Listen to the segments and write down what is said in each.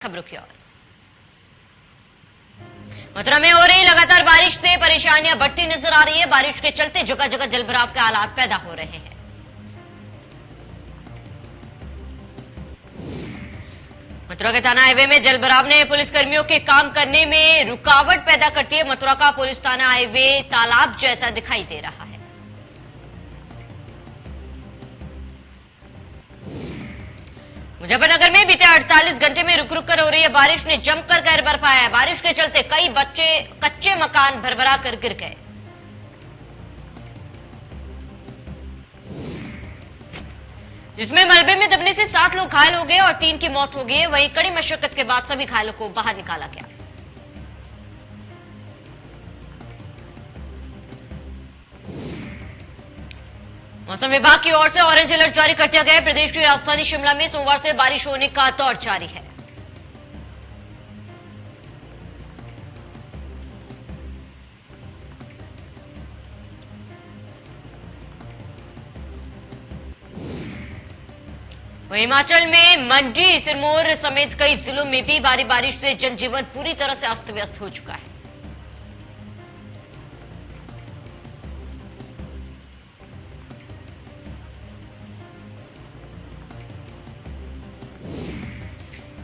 खबरों की ओर। मथुरा में हो रही लगातार बारिश से परेशानियां बढ़ती नजर आ रही है। बारिश के चलते जगह जगह जलभराव के हालात पैदा हो रहे हैं। मथुरा के थाना हाईवे में जलभराव ने पुलिसकर्मियों के काम करने में रुकावट पैदा करती है। मथुरा का पुलिस थाना हाईवे तालाब जैसा दिखाई दे रहा है। मुजफ्फरनगर में बीते 48 घंटे में रुक रुक कर हो रही है बारिश ने जमकर कहर बरपाया है। बारिश के चलते कई बच्चे कच्चे मकान भरभरा कर गिर गए। जिसमें मलबे में दबने से 7 लोग घायल हो गए और 3 की मौत हो गई। वहीं कड़ी मशक्कत के बाद सभी घायलों को बाहर निकाला गया। मौसम विभाग की ओर से ऑरेंज अलर्ट जारी कर दिया गया है। प्रदेश की राजधानी शिमला में सोमवार से बारिश होने का दौर जारी है। वहीं हिमाचल में मंडी, सिरमौर समेत कई जिलों में भी भारी बारिश से जनजीवन पूरी तरह से अस्त व्यस्त हो चुका है।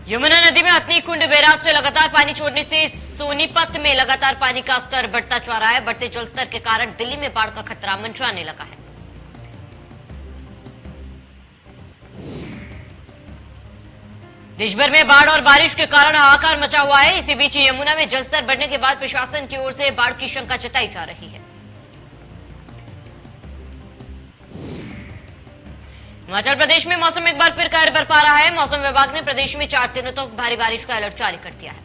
यमुना नदी में हथनी कुंड बैराज से लगातार पानी छोड़ने से सोनीपत में लगातार पानी का स्तर बढ़ता जा रहा है। बढ़ते जलस्तर के कारण दिल्ली में बाढ़ का खतरा मंडराने लगा है। देश भर में बाढ़ और बारिश के कारण हाहाकार मचा हुआ है। इसी बीच यमुना में जलस्तर बढ़ने के बाद प्रशासन की ओर से बाढ़ की शंका जताई जा रही है। हिमाचल प्रदेश में मौसम एक बार फिर कहर बरपा रहा है। मौसम विभाग ने प्रदेश में 4 दिनों तक भारी बारिश का अलर्ट जारी कर दिया है।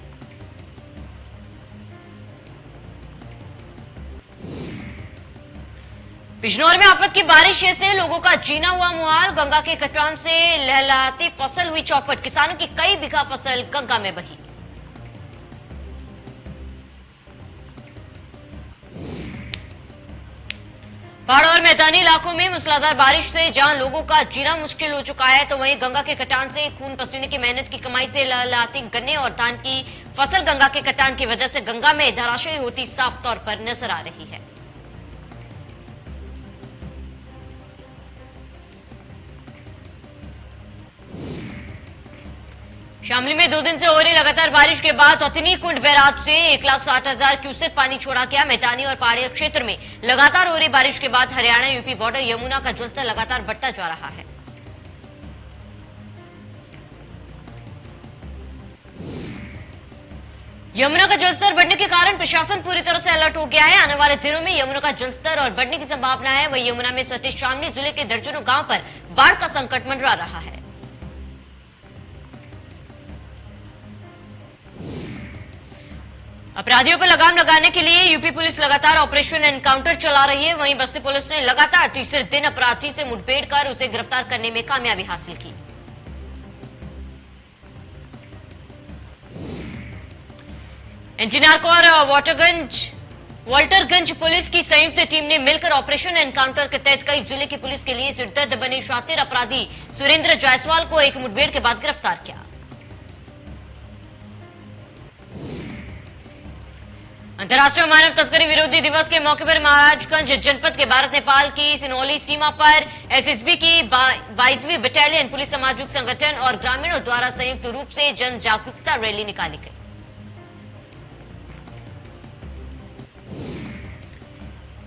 बिजनौर में आफत की बारिश से लोगों का जीना हुआ मुहाल। गंगा के कटान से लहलहाती फसल हुई चौपट। किसानों की कई बीघा फसल गंगा में बही। पहाड़ और मैदानी इलाकों में मूसलाधार बारिश से जहां लोगों का जीना मुश्किल हो चुका है, तो वहीं गंगा के कटान से खून पसीने की मेहनत की कमाई से लहलहाती गन्ने और धान की फसल गंगा के कटान की वजह से गंगा में धराशायी होती साफ तौर पर नजर आ रही है। शामली में 2 दिन से हो रही लगातार बारिश के बाद हथनी कुंड बैराज से 1,60,000 क्यूसेक पानी छोड़ा गया। मैदानी और पहाड़ी क्षेत्र में लगातार हो रही बारिश के बाद हरियाणा यूपी बॉर्डर यमुना का जलस्तर लगातार बढ़ता जा रहा है। यमुना का जलस्तर बढ़ने के कारण प्रशासन पूरी तरह से अलर्ट हो गया है। आने वाले दिनों में यमुना का जलस्तर और बढ़ने की संभावना है। वही यमुना में सटे शामली जिले के दर्जनों गांव पर बाढ़ का संकट मंडरा रहा है। अपराधियों पर लगाम लगाने के लिए यूपी पुलिस लगातार ऑपरेशन एनकाउंटर चला रही है। वहीं बस्ती पुलिस ने लगातार तीसरे दिन अपराधी से मुठभेड़ कर उसे गिरफ्तार करने में कामयाबी हासिल की। एनटीआर और वाल्टरगंज पुलिस की संयुक्त टीम ने मिलकर ऑपरेशन एनकाउंटर के तहत कई जिले की पुलिस के लिए सिरदर्द बने शातिर अपराधी सुरेंद्र जायसवाल को एक मुठभेड़ के बाद गिरफ्तार किया। अंतर्राष्ट्रीय मानव तस्करी विरोधी दिवस के मौके पर महाराजगंज जनपद के भारत नेपाल की सिनौली सीमा पर एसएसबी की 22वीं बटालियन पुलिस सामाजिक संगठन और ग्रामीणों द्वारा संयुक्त रूप से जन जागरूकता रैली निकाली गई।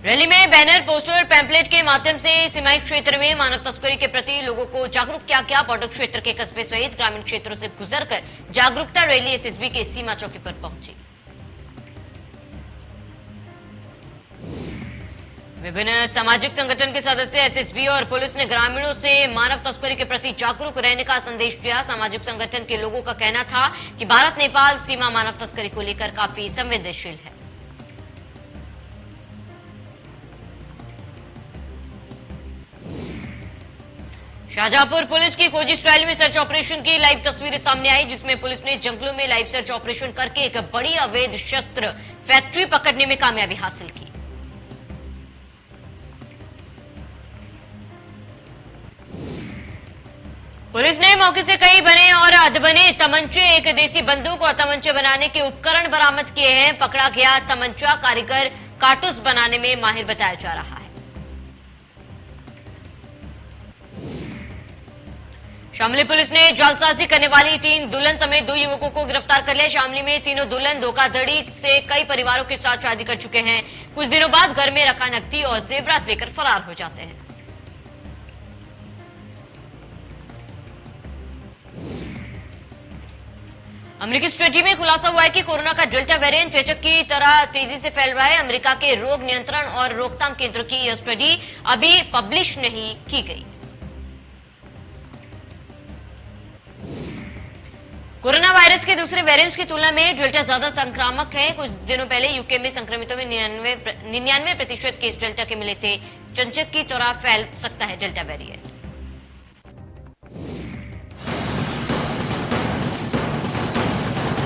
रैली में बैनर, पोस्टर, पैम्पलेट के माध्यम से सीमाई क्षेत्र में मानव तस्करी के प्रति लोगों को जागरूक किया गया। बॉर्डर क्षेत्र के कस्बे सहित ग्रामीण क्षेत्रों से गुजरकर जागरूकता रैली एसएसबी के सीमा चौकी पर पहुंची। विभिन्न सामाजिक संगठन के सदस्य, एसएसबी और पुलिस ने ग्रामीणों से मानव तस्करी के प्रति जागरूक रहने का संदेश दिया। सामाजिक संगठन के लोगों का कहना था कि भारत नेपाल सीमा मानव तस्करी को लेकर काफी संवेदनशील है। शाहजहांपुर पुलिस की खोजी स्टाइल में सर्च ऑपरेशन की लाइव तस्वीरें सामने आई, जिसमें पुलिस ने जंगलों में लाइव सर्च ऑपरेशन करके एक बड़ी अवैध शस्त्र फैक्ट्री पकड़ने में कामयाबी हासिल की। पुलिस ने मौके से कई बने और अधबने तमंचे, एक देसी बंदूक और तमंचे बनाने के उपकरण बरामद किए हैं। पकड़ा गया तमंचा कारीगर कारतूस बनाने में माहिर बताया जा रहा है। शामली पुलिस ने जालसाजी करने वाली 3 दुल्हन समेत 2 युवकों को गिरफ्तार कर लिया। शामली में तीनों दुल्हन धोखाधड़ी से कई परिवारों के साथ शादी कर चुके हैं। कुछ दिनों बाद घर में रखा नकदी और जेवरात लेकर फरार हो जाते हैं। अमेरिकी स्टडी में खुलासा हुआ है कि कोरोना का डेल्टा वेरिएंट चेचक की तरह तेजी से फैल रहा है। अमेरिका के रोग नियंत्रण और रोकथाम केंद्र की यह स्टडी अभी पब्लिश नहीं की गई। कोरोना वायरस के दूसरे वेरिएंट्स की तुलना में डेल्टा ज्यादा संक्रामक है। कुछ दिनों पहले यूके में संक्रमितों में 99% केस डेल्टा के मिले थे। चंचक की तरह फैल सकता है डेल्टा वेरिएंट।